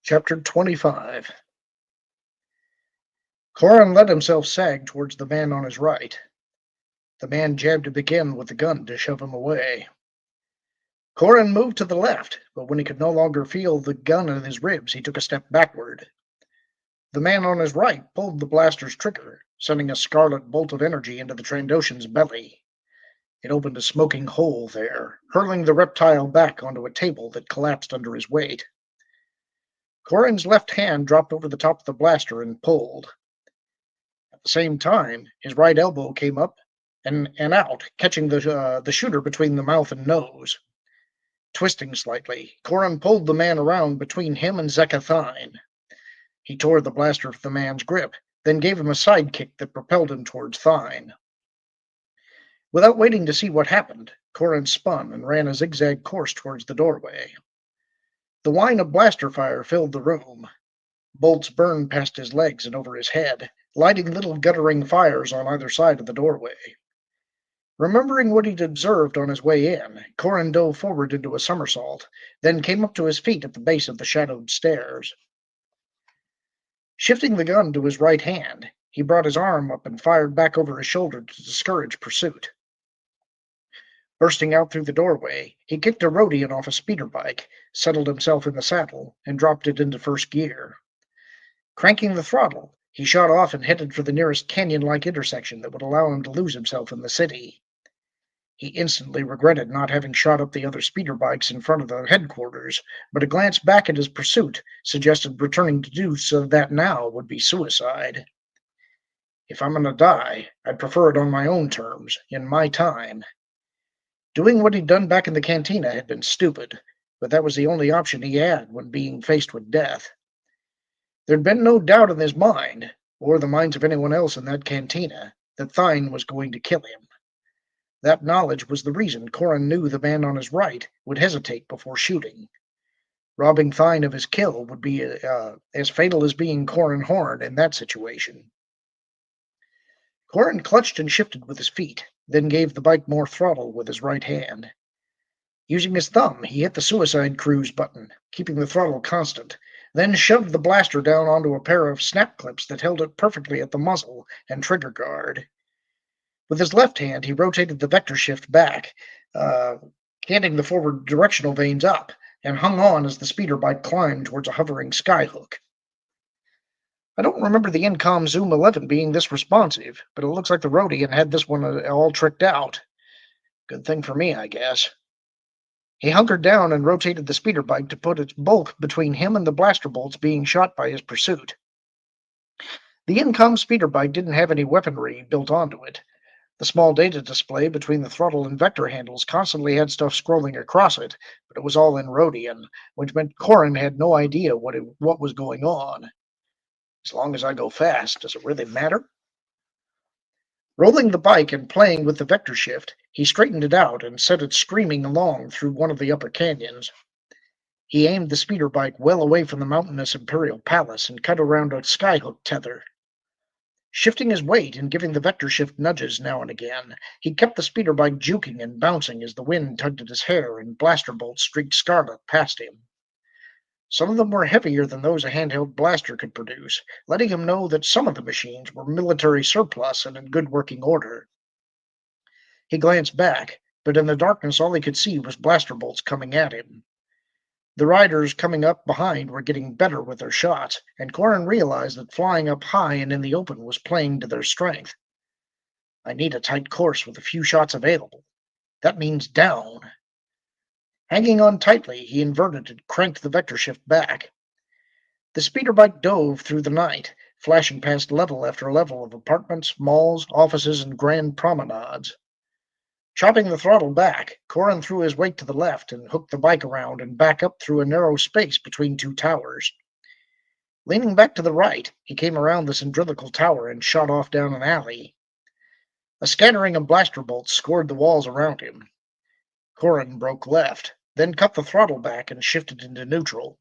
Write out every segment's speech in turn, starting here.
Chapter 25. Corin let himself sag towards the man on his right. The man jabbed him again with the gun to shove him away. Corin moved to the left, but when he could no longer feel the gun in his ribs, he took a step backward. The man on his right pulled the blaster's trigger, sending a scarlet bolt of energy into the Trandoshan's belly. It opened a smoking hole there, hurling the reptile back onto a table that collapsed under his weight. Corin's left hand dropped over the top of the blaster and pulled. At the same time, his right elbow came up and out, catching the shooter between the mouth and nose. Twisting slightly, Corin pulled the man around between him and Zekathine. He tore the blaster from the man's grip, then gave him a side kick that propelled him towards Thine. Without waiting to see what happened, Corin spun and ran a zigzag course towards the doorway. The whine of blaster fire filled the room. Bolts burned past his legs and over his head, lighting little guttering fires on either side of the doorway. Remembering what he'd observed on his way in, Corin dove forward into a somersault, then came up to his feet at the base of the shadowed stairs. Shifting the gun to his right hand, he brought his arm up and fired back over his shoulder to discourage pursuit. Bursting out through the doorway, he kicked a Rhodian off a speeder bike, settled himself in the saddle, and dropped it into first gear. Cranking the throttle, he shot off and headed for the nearest canyon-like intersection that would allow him to lose himself in the city. He instantly regretted not having shot up the other speeder bikes in front of the headquarters, but a glance back at his pursuit suggested returning to do so that now would be suicide. If I'm gonna die, I'd prefer it on my own terms, in my time. Doing what he'd done back in the cantina had been stupid, but that was the only option he had when being faced with death. There'd been no doubt in his mind, or the minds of anyone else in that cantina, that Thine was going to kill him. That knowledge was the reason Corin knew the man on his right would hesitate before shooting. Robbing Thine of his kill would be as fatal as being Corin Horn in that situation. Corin clutched and shifted with his feet, then gave the bike more throttle with his right hand. Using his thumb, he hit the suicide cruise button, keeping the throttle constant, then shoved the blaster down onto a pair of snap clips that held it perfectly at the muzzle and trigger guard. With his left hand, he rotated the vector shift back, canting the forward directional vanes up, and hung on as the speeder bike climbed towards a hovering skyhook. I don't remember the Incom Zoom 11 being this responsive, but it looks like the Rhodian had this one all tricked out. Good thing for me, I guess. He hunkered down and rotated the speeder bike to put its bulk between him and the blaster bolts being shot by his pursuit. The Incom speeder bike didn't have any weaponry built onto it. The small data display between the throttle and vector handles constantly had stuff scrolling across it, but it was all in Rhodian, which meant Corin had no idea what was going on. As long as I go fast, does it really matter? Rolling the bike and playing with the vector shift, he straightened it out and sent it screaming along through one of the upper canyons. He aimed the speeder bike well away from the mountainous imperial palace and cut around a skyhook tether. Shifting his weight and giving the vector shift nudges now and again, he kept the speeder bike juking and bouncing as the wind tugged at his hair and blaster bolts streaked scarlet past him. Some of them were heavier than those a handheld blaster could produce, letting him know that some of the machines were military surplus and in good working order. He glanced back, but in the darkness all he could see was blaster bolts coming at him. The riders coming up behind were getting better with their shots, and Corin realized that flying up high and in the open was playing to their strength. I need a tight course with a few shots available. That means down. Hanging on tightly, he inverted and cranked the vector shift back. The speeder bike dove through the night, flashing past level after level of apartments, malls, offices, and grand promenades. Chopping the throttle back, Corin threw his weight to the left and hooked the bike around and back up through a narrow space between two towers. Leaning back to the right, he came around the cylindrical tower and shot off down an alley. A scattering of blaster bolts scored the walls around him. Corin broke left, then cut the throttle back and shifted into neutral.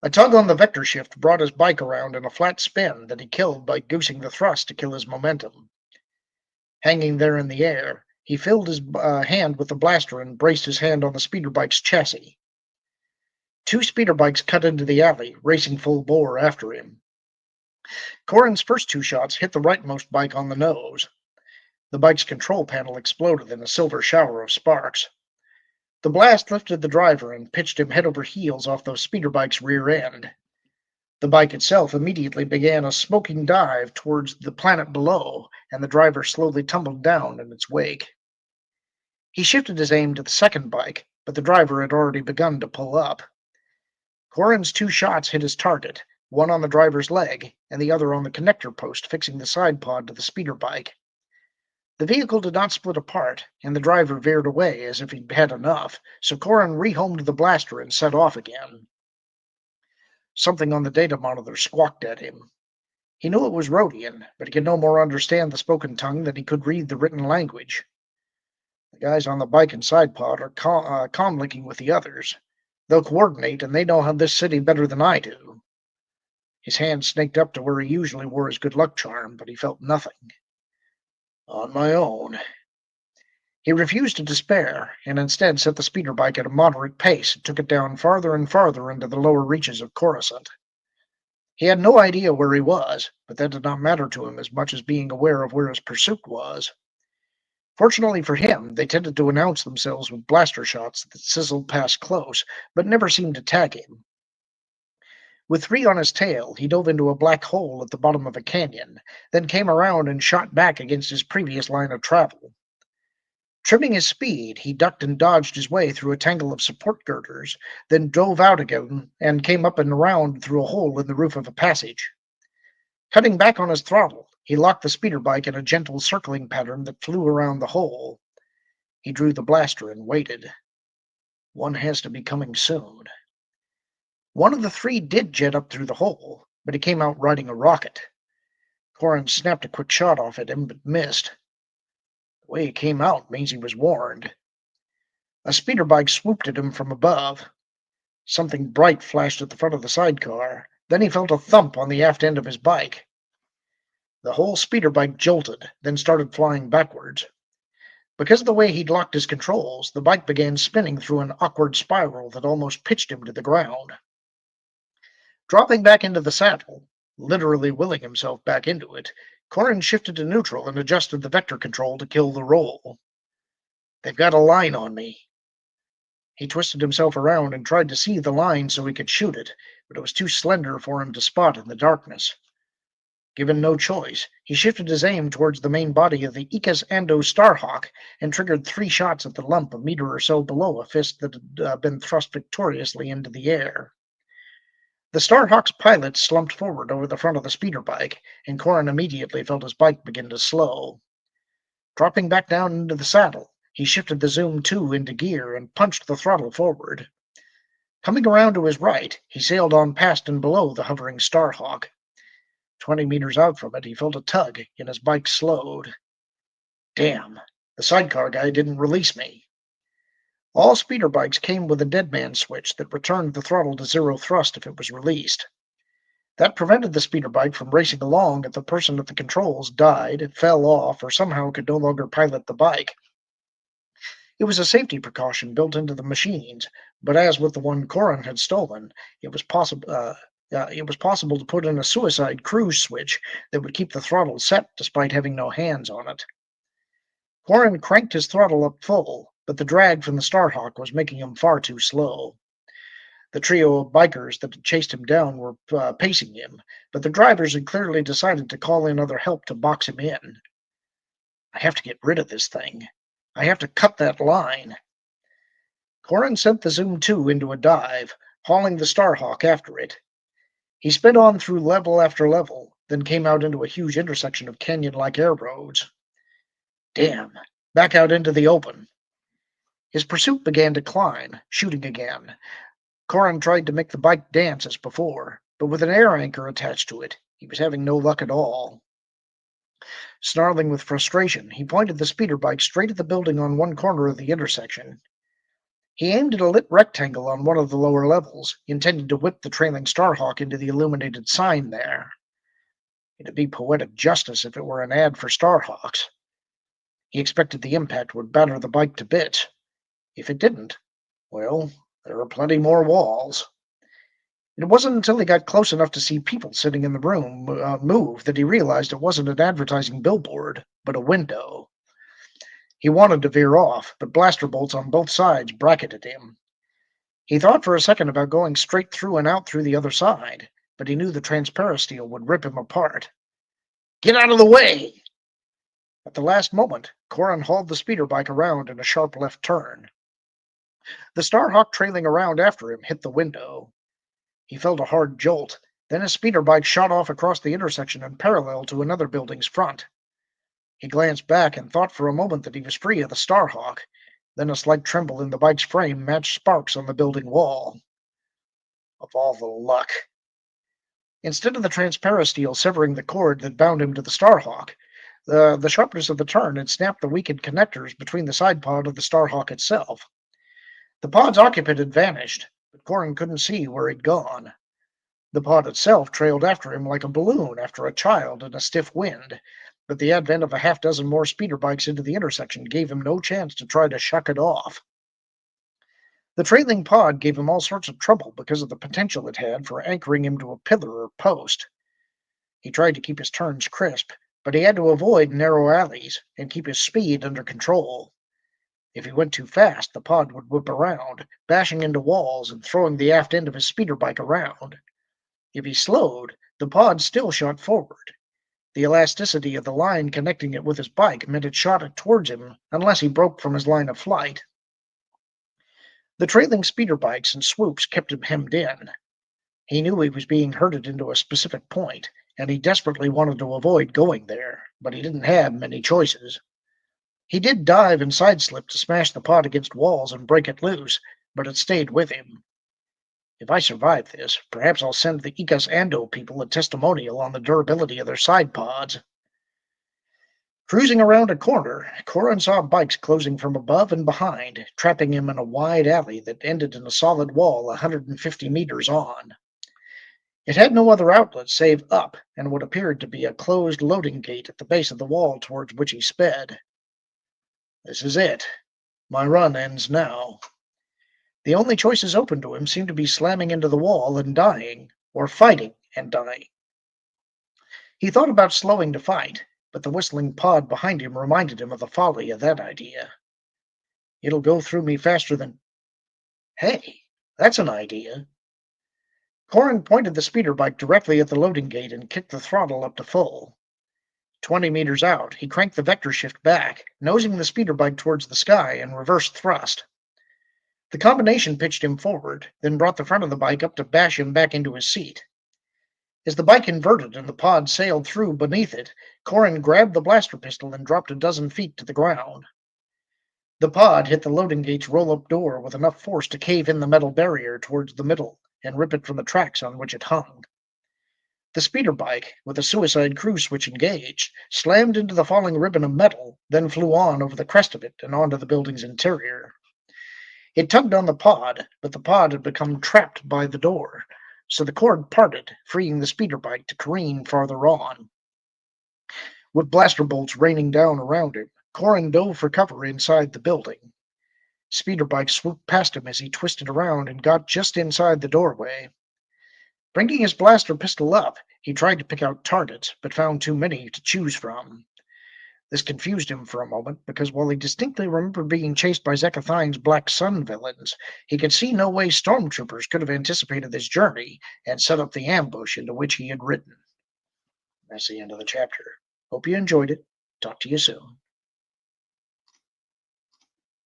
A tug on the vector shift brought his bike around in a flat spin that he killed by goosing the thrust to kill his momentum. Hanging there in the air, he filled his hand with the blaster and braced his hand on the speeder bike's chassis. Two speeder bikes cut into the alley, racing full bore after him. Corin's first two shots hit the rightmost bike on the nose. The bike's control panel exploded in a silver shower of sparks. The blast lifted the driver and pitched him head over heels off the speeder bike's rear end. The bike itself immediately began a smoking dive towards the planet below, and the driver slowly tumbled down in its wake. He shifted his aim to the second bike, but the driver had already begun to pull up. Corin's two shots hit his target, one on the driver's leg and the other on the connector post fixing the side pod to the speeder bike. The vehicle did not split apart, and the driver veered away as if he'd had enough, so Corin rehomed the blaster and set off again. Something on the data monitor squawked at him. He knew it was Rhodian, but he could no more understand the spoken tongue than he could read the written language. The guys on the bike and side pod are comlinking with the others. They'll coordinate, and they know how this city better than I do. His hand snaked up to where he usually wore his good luck charm, but he felt nothing. On my own. He refused to despair, and instead set the speeder bike at a moderate pace and took it down farther and farther into the lower reaches of Coruscant. He had no idea where he was, but that did not matter to him as much as being aware of where his pursuit was. Fortunately for him, they tended to announce themselves with blaster shots that sizzled past close, but never seemed to tag him. With three on his tail, he dove into a black hole at the bottom of a canyon, then came around and shot back against his previous line of travel. Trimming his speed, he ducked and dodged his way through a tangle of support girders, then dove out again and came up and around through a hole in the roof of a passage. Cutting back on his throttle, he locked the speeder bike in a gentle circling pattern that flew around the hole. He drew the blaster and waited. One has to be coming soon. One of the three did jet up through the hole, but he came out riding a rocket. Corin snapped a quick shot off at him, but missed. The way he came out means he was warned. A speeder bike swooped at him from above. Something bright flashed at the front of the sidecar. Then he felt a thump on the aft end of his bike. The whole speeder bike jolted, then started flying backwards. Because of the way he'd locked his controls, the bike began spinning through an awkward spiral that almost pitched him to the ground. Dropping back into the saddle, literally willing himself back into it, Corin shifted to neutral and adjusted the vector control to kill the roll. They've got a line on me. He twisted himself around and tried to see the line so he could shoot it, but it was too slender for him to spot in the darkness. Given no choice, he shifted his aim towards the main body of the Icus Ando Starhawk and triggered 3 shots at the lump a meter or so below a fist that had been thrust victoriously into the air. The Starhawk's pilot slumped forward over the front of the speeder bike, and Corin immediately felt his bike begin to slow. Dropping back down into the saddle, he shifted the Zoom 2 into gear and punched the throttle forward. Coming around to his right, he sailed on past and below the hovering Starhawk. 20 meters out from it, he felt a tug, and his bike slowed. Damn, the sidecar guy didn't release me. All speeder bikes came with a deadman switch that returned the throttle to 0 thrust if it was released. That prevented the speeder bike from racing along if the person at the controls died, fell off, or somehow could no longer pilot the bike. It was a safety precaution built into the machines, but as with the one Corin had stolen, it was possible to put in a suicide cruise switch that would keep the throttle set despite having no hands on it. Corin cranked his throttle up full, but the drag from the Starhawk was making him far too slow. The trio of bikers that had chased him down were pacing him, but the drivers had clearly decided to call in other help to box him in. I have to get rid of this thing. I have to cut that line. Corin sent the Zoom 2 into a dive, hauling the Starhawk after it. He sped on through level after level, then came out into a huge intersection of canyon-like air roads. Damn, back out into the open. His pursuit began to climb, shooting again. Corin tried to make the bike dance as before, but with an air anchor attached to it, he was having no luck at all. Snarling with frustration, he pointed the speeder bike straight at the building on one corner of the intersection. He aimed at a lit rectangle on one of the lower levels, intending to whip the trailing Starhawk into the illuminated sign there. It'd be poetic justice if it were an ad for Starhawks. He expected the impact would batter the bike to bits. If it didn't, well, there were plenty more walls. It wasn't until he got close enough to see people sitting in the room move that he realized it wasn't an advertising billboard, but a window. He wanted to veer off, but blaster bolts on both sides bracketed him. He thought for a second about going straight through and out through the other side, but he knew the transparent steel would rip him apart. Get out of the way! At the last moment, Corin hauled the speeder bike around in a sharp left turn. The Starhawk trailing around after him hit the window. He felt a hard jolt. Then his speeder bike shot off across the intersection and parallel to another building's front. He glanced back and thought for a moment that he was free of the Starhawk. Then a slight tremble in the bike's frame matched sparks on the building wall. Of all the luck. Instead of the transparent steel severing the cord that bound him to the Starhawk, the sharpness of the turn had snapped the weakened connectors between the side pod of the Starhawk itself. The pod's occupant had vanished, but Corin couldn't see where he'd gone. The pod itself trailed after him like a balloon after a child in a stiff wind, but the advent of a half dozen more speeder bikes into the intersection gave him no chance to try to shuck it off. The trailing pod gave him all sorts of trouble because of the potential it had for anchoring him to a pillar or post. He tried to keep his turns crisp, but he had to avoid narrow alleys and keep his speed under control. If he went too fast, the pod would whip around, bashing into walls and throwing the aft end of his speeder bike around. If he slowed, the pod still shot forward. The elasticity of the line connecting it with his bike meant it shot it towards him unless he broke from his line of flight. The trailing speeder bikes and swoops kept him hemmed in. He knew he was being herded into a specific point, and he desperately wanted to avoid going there, but he didn't have many choices. He did dive and sideslip to smash the pod against walls and break it loose, but it stayed with him. If I survive this, perhaps I'll send the Icas Ando people a testimonial on the durability of their side pods. Cruising around a corner, Corin saw bikes closing from above and behind, trapping him in a wide alley that ended in a solid wall 150 meters on. It had no other outlet save up, and what appeared to be a closed loading gate at the base of the wall towards which he sped. This is it. My run ends now. The only choices open to him seemed to be slamming into the wall and dying, or fighting and dying. He thought about slowing to fight, but the whistling pod behind him reminded him of the folly of that idea. It'll go through me faster than... Hey, that's an idea. Corin pointed the speeder bike directly at the loading gate and kicked the throttle up to full. 20 meters out, he cranked the vector shift back, nosing the speeder bike towards the sky and reverse thrust. The combination pitched him forward, then brought the front of the bike up to bash him back into his seat. As the bike inverted and the pod sailed through beneath it, Corin grabbed the blaster pistol and dropped a dozen feet to the ground. The pod hit the loading gate's roll-up door with enough force to cave in the metal barrier towards the middle and rip it from the tracks on which it hung. The speeder bike, with the suicide cruise switch engaged, slammed into the falling ribbon of metal, then flew on over the crest of it and onto the building's interior. It tugged on the pod, but the pod had become trapped by the door, so the cord parted, freeing the speeder bike to careen farther on. With blaster bolts raining down around him, Corin dove for cover inside the building. Speeder bike swooped past him as he twisted around and got just inside the doorway. Bringing his blaster pistol up, he tried to pick out targets, but found too many to choose from. This confused him for a moment, because while he distinctly remembered being chased by Zekathine's Black Sun villains, he could see no way stormtroopers could have anticipated this journey and set up the ambush into which he had ridden. That's the end of the chapter. Hope you enjoyed it. Talk to you soon.